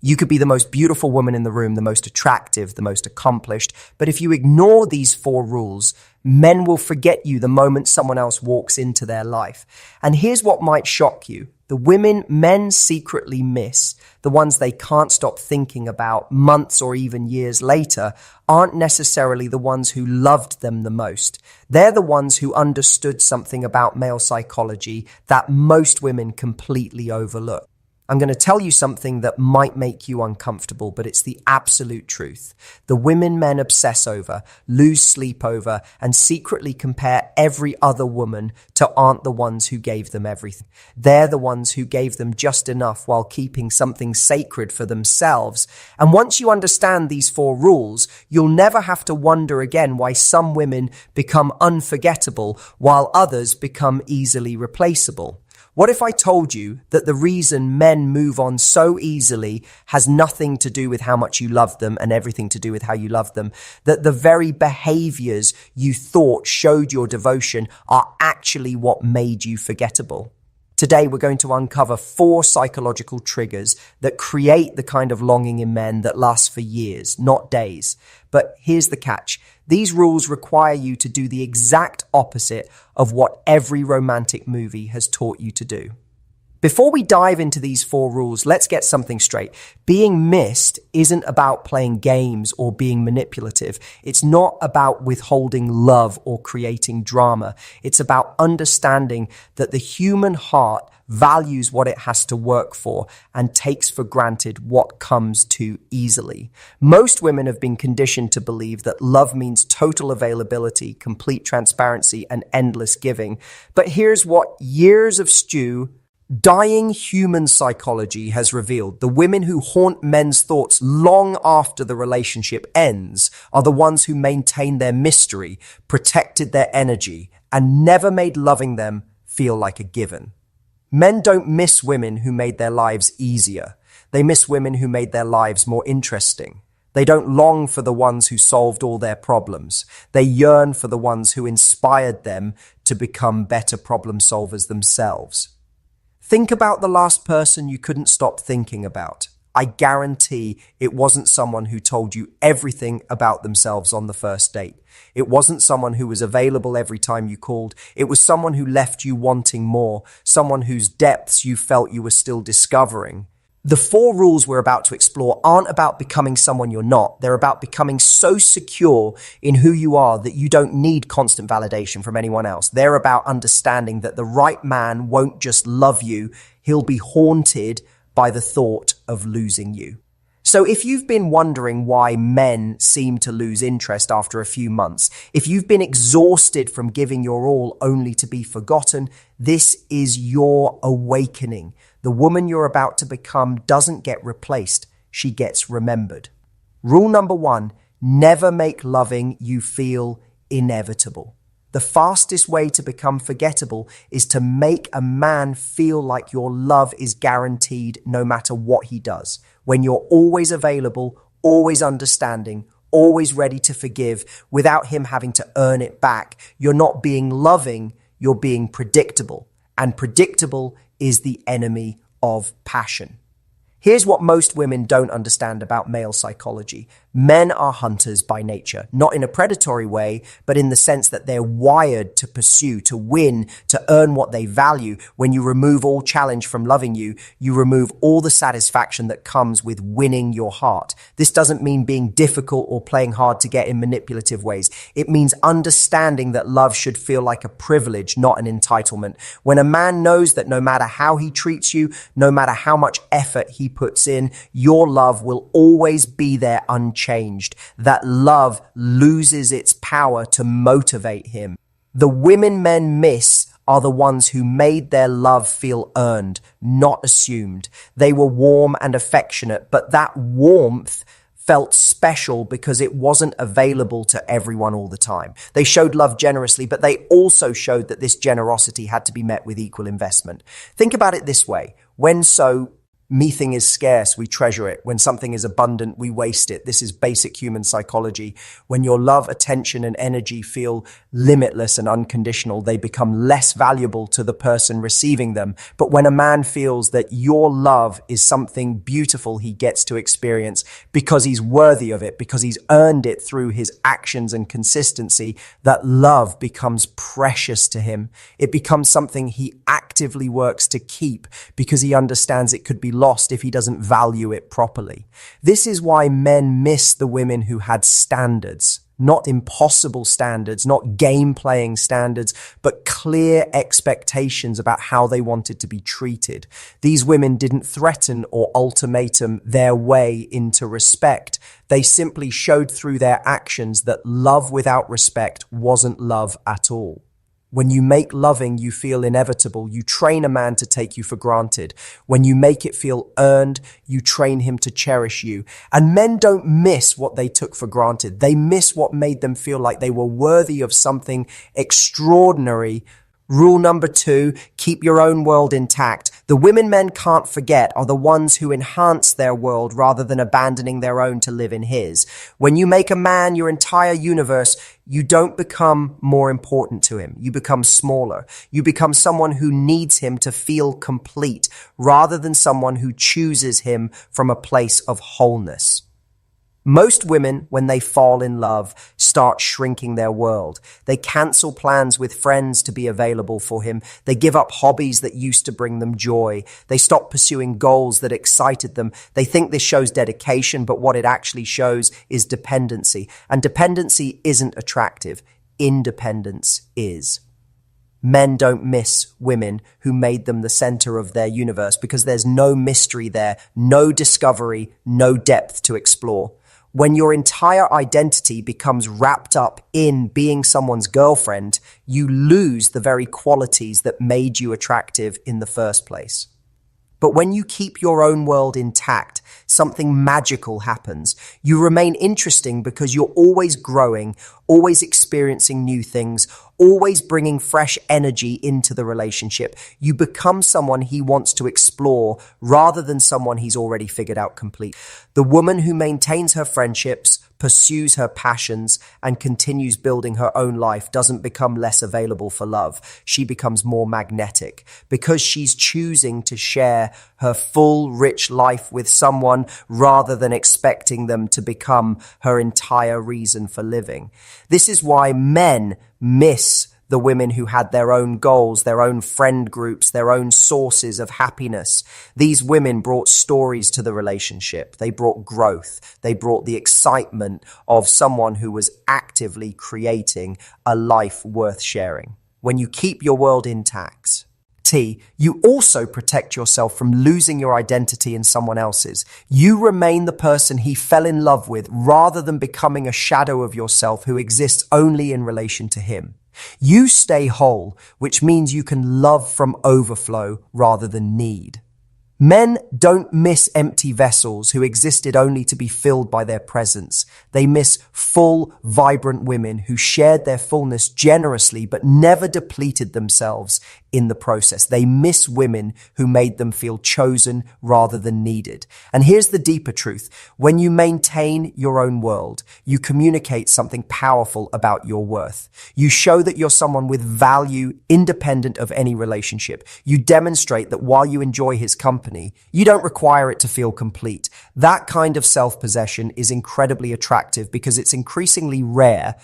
You could be the most beautiful woman in the room, the most attractive, the most accomplished. But if you ignore these 4 rules, men will forget you the moment someone else walks into their life. And here's what might shock you. The women men secretly miss, the ones they can't stop thinking about months or even years later, aren't necessarily the ones who loved them the most. They're the ones who understood something about male psychology that most women completely overlook. I'm going to tell you something that might make you uncomfortable, but it's the absolute truth. The women men obsess over, lose sleep over, and secretly compare every other woman to aren't the ones who gave them everything. They're the ones who gave them just enough while keeping something sacred for themselves. And once you understand these 4 rules, you'll never have to wonder again why some women become unforgettable while others become easily replaceable. What if I told you that the reason men move on so easily has nothing to do with how much you love them and everything to do with how you love them, that the very behaviors you thought showed your devotion are actually what made you forgettable? Today, we're going to uncover 4 psychological triggers that create the kind of longing in men that lasts for years, not days. But here's the catch. These rules require you to do the exact opposite of what every romantic movie has taught you to do. Before we dive into these 4 rules, let's get something straight. Being missed isn't about playing games or being manipulative. It's not about withholding love or creating drama. It's about understanding that the human heart values what it has to work for and takes for granted what comes too easily. Most women have been conditioned to believe that love means total availability, complete transparency, and endless giving. But here's what years of dying human psychology has revealed. The women who haunt men's thoughts long after the relationship ends are the ones who maintained their mystery, protected their energy, and never made loving them feel like a given. Men don't miss women who made their lives easier. They miss women who made their lives more interesting. They don't long for the ones who solved all their problems. They yearn for the ones who inspired them to become better problem solvers themselves. Think about the last person you couldn't stop thinking about. I guarantee it wasn't someone who told you everything about themselves on the first date. It wasn't someone who was available every time you called. It was someone who left you wanting more, someone whose depths you felt you were still discovering. The 4 rules we're about to explore aren't about becoming someone you're not. They're about becoming so secure in who you are that you don't need constant validation from anyone else. They're about understanding that the right man won't just love you, he'll be haunted by the thought of losing you. So if you've been wondering why men seem to lose interest after a few months, if you've been exhausted from giving your all only to be forgotten, this is your awakening. The woman you're about to become doesn't get replaced, she gets remembered. Rule number 1, never make loving you feel inevitable. The fastest way to become forgettable is to make a man feel like your love is guaranteed no matter what he does. When you're always available, always understanding, always ready to forgive without him having to earn it back, you're not being loving, you're being predictable. And predictable is the enemy of passion. Here's what most women don't understand about male psychology. Men are hunters by nature, not in a predatory way, but in the sense that they're wired to pursue, to win, to earn what they value. When you remove all challenge from loving you, you remove all the satisfaction that comes with winning your heart. This doesn't mean being difficult or playing hard to get in manipulative ways. It means understanding that love should feel like a privilege, not an entitlement. When a man knows that no matter how he treats you, no matter how much effort he puts in, your love will always be there unchanged. That love loses its power to motivate him. The women men miss are the ones who made their love feel earned, not assumed. They were warm and affectionate, but that warmth felt special because it wasn't available to everyone all the time. They showed love generously, but they also showed that this generosity had to be met with equal investment. Think about it this way. Meeting is scarce, we treasure it. When something is abundant, we waste it. This is basic human psychology. When your love, attention, and energy feel limitless and unconditional, they become less valuable to the person receiving them. But when a man feels that your love is something beautiful he gets to experience because he's worthy of it, because he's earned it through his actions and consistency, that love becomes precious to him. It becomes something he actively works to keep because he understands it could be lost if he doesn't value it properly. This is why men miss the women who had standards, not impossible standards, not game-playing standards, but clear expectations about how they wanted to be treated. These women didn't threaten or ultimatum their way into respect. They simply showed through their actions that love without respect wasn't love at all. When you make loving you feel inevitable, you train a man to take you for granted. When you make it feel earned, you train him to cherish you. And men don't miss what they took for granted. They miss what made them feel like they were worthy of something extraordinary. Rule number 2, keep your own world intact. The women men can't forget are the ones who enhance their world rather than abandoning their own to live in his. When you make a man your entire universe, you don't become more important to him. You become smaller. You become someone who needs him to feel complete rather than someone who chooses him from a place of wholeness. Most women, when they fall in love, start shrinking their world. They cancel plans with friends to be available for him. They give up hobbies that used to bring them joy. They stop pursuing goals that excited them. They think this shows dedication, but what it actually shows is dependency. And dependency isn't attractive. Independence is. Men don't miss women who made them the center of their universe because there's no mystery there, no discovery, no depth to explore. When your entire identity becomes wrapped up in being someone's girlfriend, you lose the very qualities that made you attractive in the first place. But when you keep your own world intact, something magical happens. You remain interesting because you're always growing, always experiencing new things, always bringing fresh energy into the relationship. You become someone he wants to explore rather than someone he's already figured out complete. The woman who maintains her friendships, pursues her passions, and continues building her own life doesn't become less available for love. She becomes more magnetic because she's choosing to share her full, rich life with someone rather than expecting them to become her entire reason for living. This is why men miss the women who had their own goals, their own friend groups, their own sources of happiness. These women brought stories to the relationship. They brought growth. They brought the excitement of someone who was actively creating a life worth sharing. When you keep your world intact, you also protect yourself from losing your identity in someone else's. You remain the person he fell in love with rather than becoming a shadow of yourself who exists only in relation to him. You stay whole, which means you can love from overflow rather than need. Men don't miss empty vessels who existed only to be filled by their presence. They miss full, vibrant women who shared their fullness generously but never depleted themselves in the process. They miss women who made them feel chosen rather than needed. And here's the deeper truth. When you maintain your own world, you communicate something powerful about your worth. You show that you're someone with value independent of any relationship. You demonstrate that while you enjoy his company, you don't require it to feel complete. That kind of self-possession is incredibly attractive because it's increasingly rare.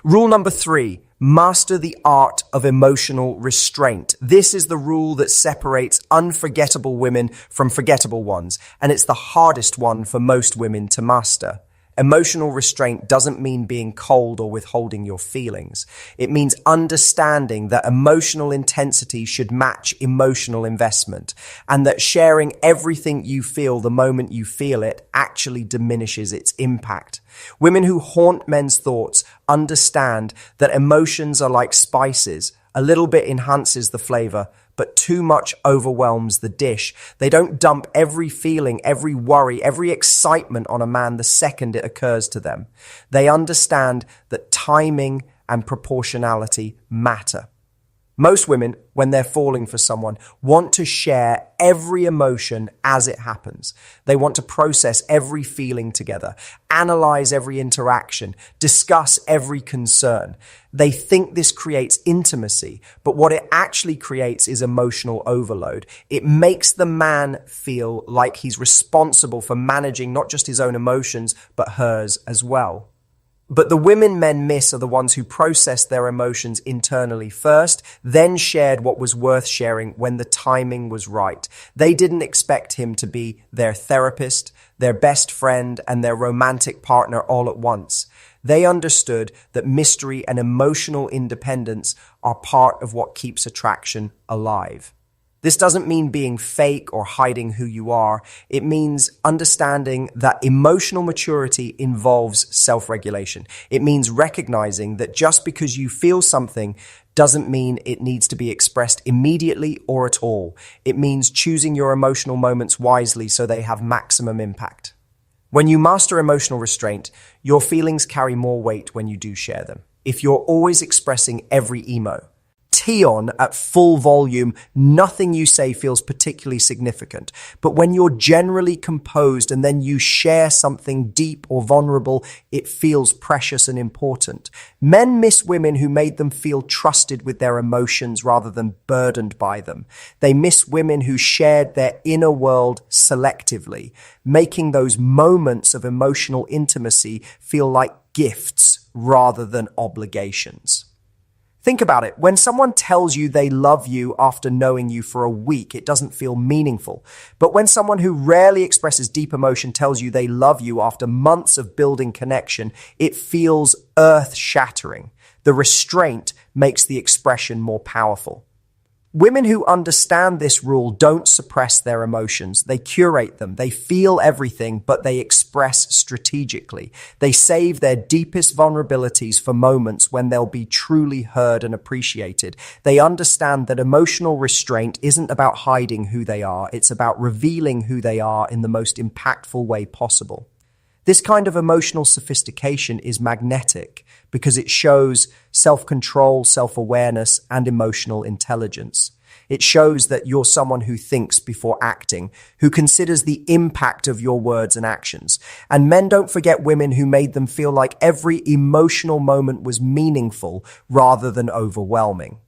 Rule number 3. Master the art of emotional restraint. This is the rule that separates unforgettable women from forgettable ones, and it's the hardest one for most women to master. Emotional restraint doesn't mean being cold or withholding your feelings. It means understanding that emotional intensity should match emotional investment, and that sharing everything you feel the moment you feel it actually diminishes its impact. Women who haunt men's thoughts understand that emotions are like spices. A little bit enhances the flavor, but too much overwhelms the dish. They don't dump every feeling, every worry, every excitement on a man the second it occurs to them. They understand that timing and proportionality matter. Most women, when they're falling for someone, want to share every emotion as it happens. They want to process every feeling together, analyze every interaction, discuss every concern. They think this creates intimacy, but what it actually creates is emotional overload. It makes the man feel like he's responsible for managing not just his own emotions, but hers as well. But the women men miss are the ones who processed their emotions internally first, then shared what was worth sharing when the timing was right. They didn't expect him to be their therapist, their best friend, and their romantic partner all at once. They understood that mystery and emotional independence are part of what keeps attraction alive. This doesn't mean being fake or hiding who you are. It means understanding that emotional maturity involves self-regulation. It means recognizing that just because you feel something doesn't mean it needs to be expressed immediately or at all. It means choosing your emotional moments wisely so they have maximum impact. When you master emotional restraint, your feelings carry more weight when you do share them. If you're always expressing every emo, on at full volume, nothing you say feels particularly significant. But when you're generally composed and then you share something deep or vulnerable, it feels precious and important. Men miss women who made them feel trusted with their emotions rather than burdened by them. They miss women who shared their inner world selectively, making those moments of emotional intimacy feel like gifts rather than obligations. Think about it. When someone tells you they love you after knowing you for a week, it doesn't feel meaningful. But when someone who rarely expresses deep emotion tells you they love you after months of building connection, it feels earth-shattering. The restraint makes the expression more powerful. Women who understand this rule don't suppress their emotions. They curate them. They feel everything, but they express strategically. They save their deepest vulnerabilities for moments when they'll be truly heard and appreciated. They understand that emotional restraint isn't about hiding who they are. It's about revealing who they are in the most impactful way possible. This kind of emotional sophistication is magnetic because it shows self-control, self-awareness, and emotional intelligence. It shows that you're someone who thinks before acting, who considers the impact of your words and actions. And men don't forget women who made them feel like every emotional moment was meaningful rather than overwhelming.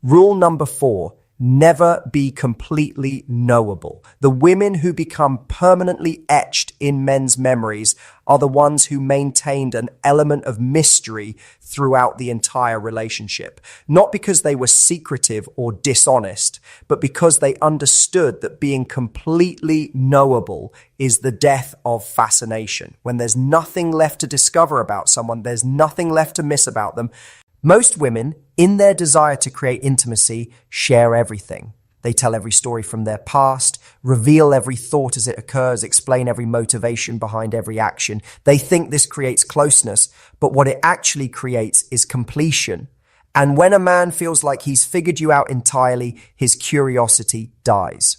Rule number 4. Never be completely knowable. The women who become permanently etched in men's memories are the ones who maintained an element of mystery throughout the entire relationship. Not because they were secretive or dishonest, but because they understood that being completely knowable is the death of fascination. When there's nothing left to discover about someone, there's nothing left to miss about them. Most women, in their desire to create intimacy, share everything. They tell every story from their past, reveal every thought as it occurs, explain every motivation behind every action. They think this creates closeness, but what it actually creates is completion. And when a man feels like he's figured you out entirely, his curiosity dies.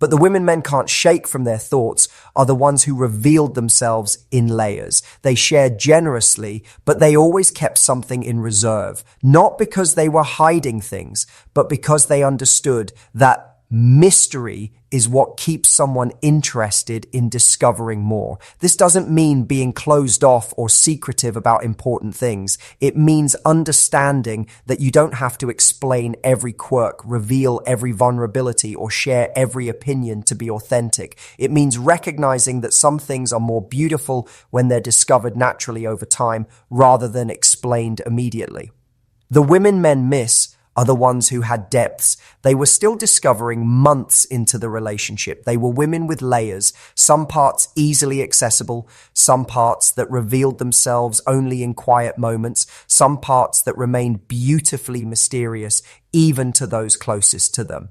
But the women men can't shake from their thoughts are the ones who revealed themselves in layers. They shared generously, but they always kept something in reserve. Not because they were hiding things, but because they understood that mystery is what keeps someone interested in discovering more. This doesn't mean being closed off or secretive about important things. It means understanding that you don't have to explain every quirk, reveal every vulnerability, or share every opinion to be authentic. It means recognizing that some things are more beautiful when they're discovered naturally over time rather than explained immediately. The women men miss are the ones who had depths. They were still discovering months into the relationship. They were women with layers, some parts easily accessible, some parts that revealed themselves only in quiet moments, some parts that remained beautifully mysterious, even to those closest to them.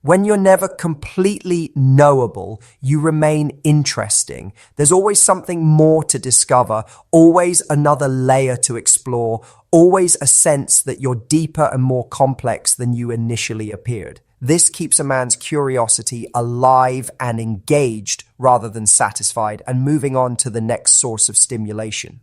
When you're never completely knowable, you remain interesting. There's always something more to discover, always another layer to explore, always a sense that you're deeper and more complex than you initially appeared. This keeps a man's curiosity alive and engaged rather than satisfied and moving on to the next source of stimulation.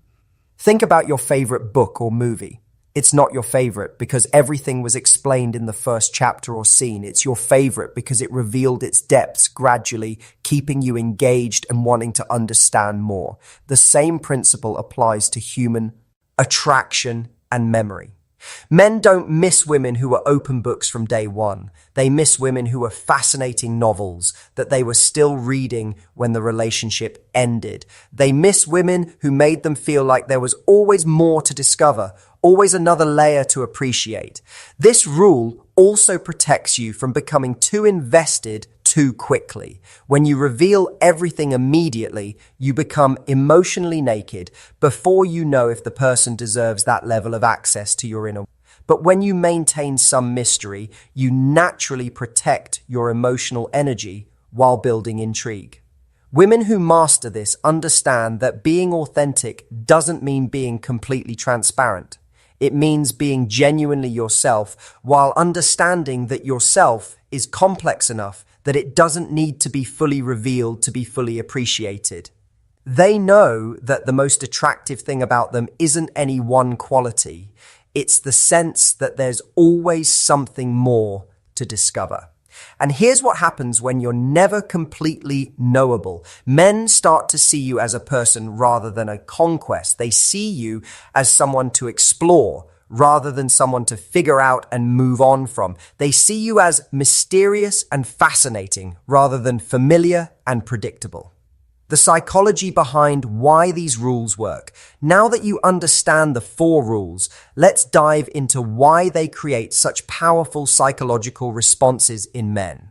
Think about your favorite book or movie. It's not your favorite because everything was explained in the first chapter or scene. It's your favorite because it revealed its depths gradually, keeping you engaged and wanting to understand more. The same principle applies to human attraction and memory. Men don't miss women who are open books from day one. They miss women who are fascinating novels that they were still reading when the relationship ended. They miss women who made them feel like there was always more to discover, always another layer to appreciate. This rule also protects you from becoming too invested too quickly. When you reveal everything immediately, you become emotionally naked before you know if the person deserves that level of access to your inner. But when you maintain some mystery, you naturally protect your emotional energy while building intrigue. Women who master this understand that being authentic doesn't mean being completely transparent. It means being genuinely yourself while understanding that yourself is complex enough that it doesn't need to be fully revealed to be fully appreciated. They know that the most attractive thing about them isn't any one quality. It's the sense that there's always something more to discover. And here's what happens when you're never completely knowable. Men start to see you as a person rather than a conquest. They see you as someone to explore rather than someone to figure out and move on from. They see you as mysterious and fascinating rather than familiar and predictable. The psychology behind why these rules work. Now that you understand the 4 rules, let's dive into why they create such powerful psychological responses in men.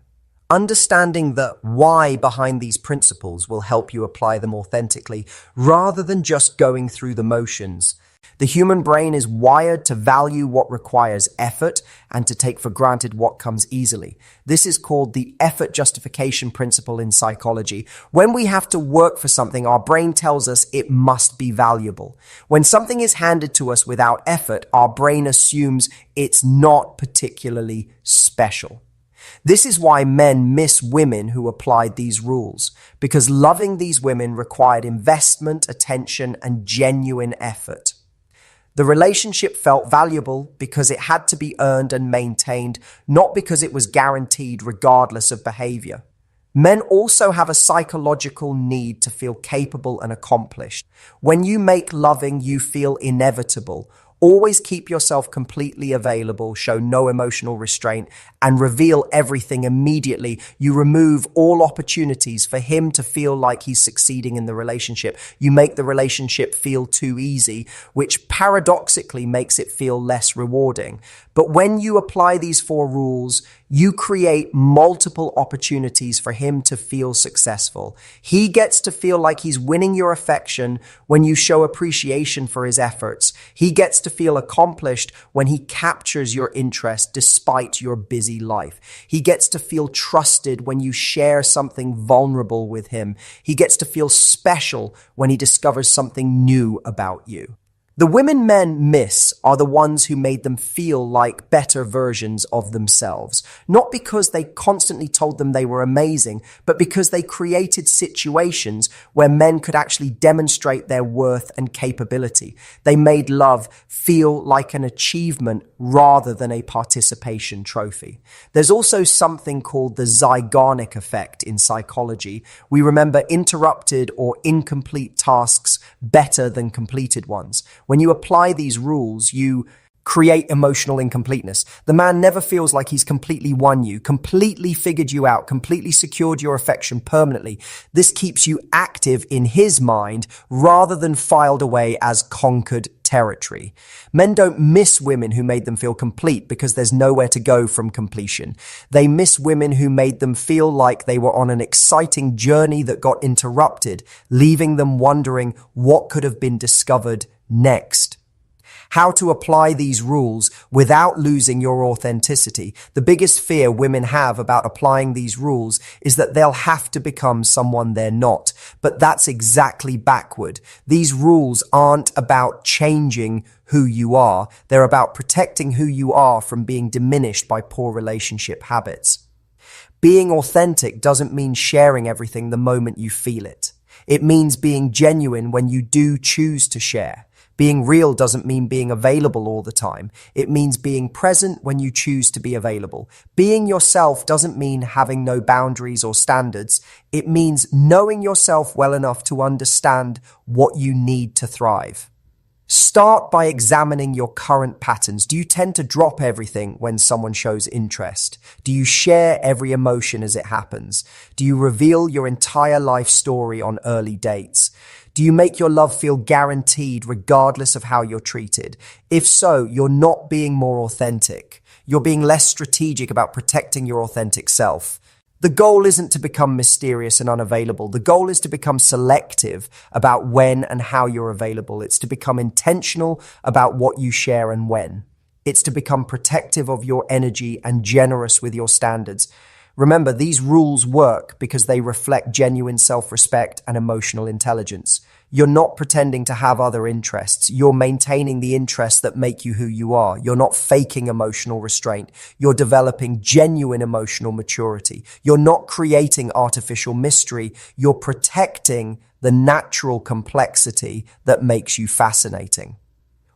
Understanding the why behind these principles will help you apply them authentically rather than just going through the motions. The human brain is wired to value what requires effort and to take for granted what comes easily. This is called the effort justification principle in psychology. When we have to work for something, our brain tells us it must be valuable. When something is handed to us without effort, our brain assumes it's not particularly special. This is why men miss women who applied these rules, because loving these women required investment, attention, and genuine effort. The relationship felt valuable because it had to be earned and maintained, not because it was guaranteed regardless of behavior. Men also have a psychological need to feel capable and accomplished. When you make loving you feel inevitable, always keep yourself completely available, show no emotional restraint, and reveal everything immediately. You remove all opportunities for him to feel like he's succeeding in the relationship. You make the relationship feel too easy, which paradoxically makes it feel less rewarding. But when you apply these 4 rules, you create multiple opportunities for him to feel successful. He gets to feel like he's winning your affection when you show appreciation for his efforts. He gets to feel accomplished when he captures your interest despite your busy life. He gets to feel trusted when you share something vulnerable with him. He gets to feel special when he discovers something new about you. The women men miss are the ones who made them feel like better versions of themselves, not because they constantly told them they were amazing, but because they created situations where men could actually demonstrate their worth and capability. They made love feel like an achievement rather than a participation trophy. There's also something called the Zeigarnik effect in psychology. We remember interrupted or incomplete tasks better than completed ones. When you apply these rules, you create emotional incompleteness. The man never feels like he's completely won you, completely figured you out, completely secured your affection permanently. This keeps you active in his mind rather than filed away as conquered territory. Men don't miss women who made them feel complete because there's nowhere to go from completion. They miss women who made them feel like they were on an exciting journey that got interrupted, leaving them wondering what could have been discovered next. How to apply these rules without losing your authenticity. The biggest fear women have about applying these rules is that they'll have to become someone they're not. But that's exactly backward. These rules aren't about changing who you are. They're about protecting who you are from being diminished by poor relationship habits. Being authentic doesn't mean sharing everything the moment you feel it. It means being genuine when you do choose to share. Being real doesn't mean being available all the time. It means being present when you choose to be available. Being yourself doesn't mean having no boundaries or standards. It means knowing yourself well enough to understand what you need to thrive. Start by examining your current patterns. Do you tend to drop everything when someone shows interest? Do you share every emotion as it happens? Do you reveal your entire life story on early dates? Do you make your love feel guaranteed regardless of how you're treated? If so, you're not being more authentic. You're being less strategic about protecting your authentic self. The goal isn't to become mysterious and unavailable. The goal is to become selective about when and how you're available. It's to become intentional about what you share and when. It's to become protective of your energy and generous with your standards. Remember, these rules work because they reflect genuine self-respect and emotional intelligence. You're not pretending to have other interests. You're maintaining the interests that make you who you are. You're not faking emotional restraint. You're developing genuine emotional maturity. You're not creating artificial mystery. You're protecting the natural complexity that makes you fascinating.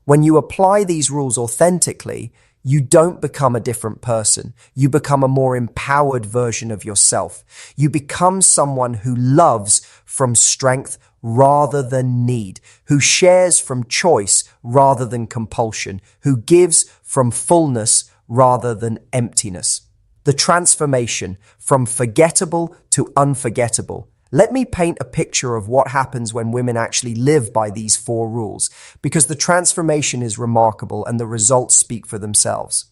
When you apply these rules authentically, you don't become a different person. You become a more empowered version of yourself. You become someone who loves from strength rather than need, who shares from choice rather than compulsion, who gives from fullness rather than emptiness. The transformation from forgettable to unforgettable. Let me paint a picture of what happens when women actually live by these 4 rules, because the transformation is remarkable and the results speak for themselves.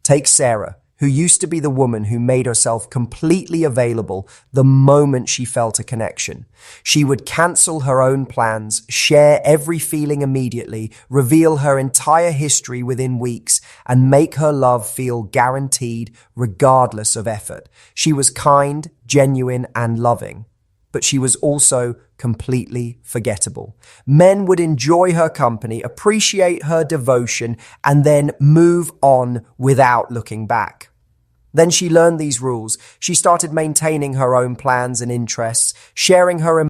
Take Sarah, who used to be the woman who made herself completely available the moment she felt a connection. She would cancel her own plans, share every feeling immediately, reveal her entire history within weeks, and make her love feel guaranteed regardless of effort. She was kind, genuine, and loving. But she was also completely forgettable. Men would enjoy her company, appreciate her devotion, and then move on without looking back. Then she learned these rules. She started maintaining her own plans and interests, sharing her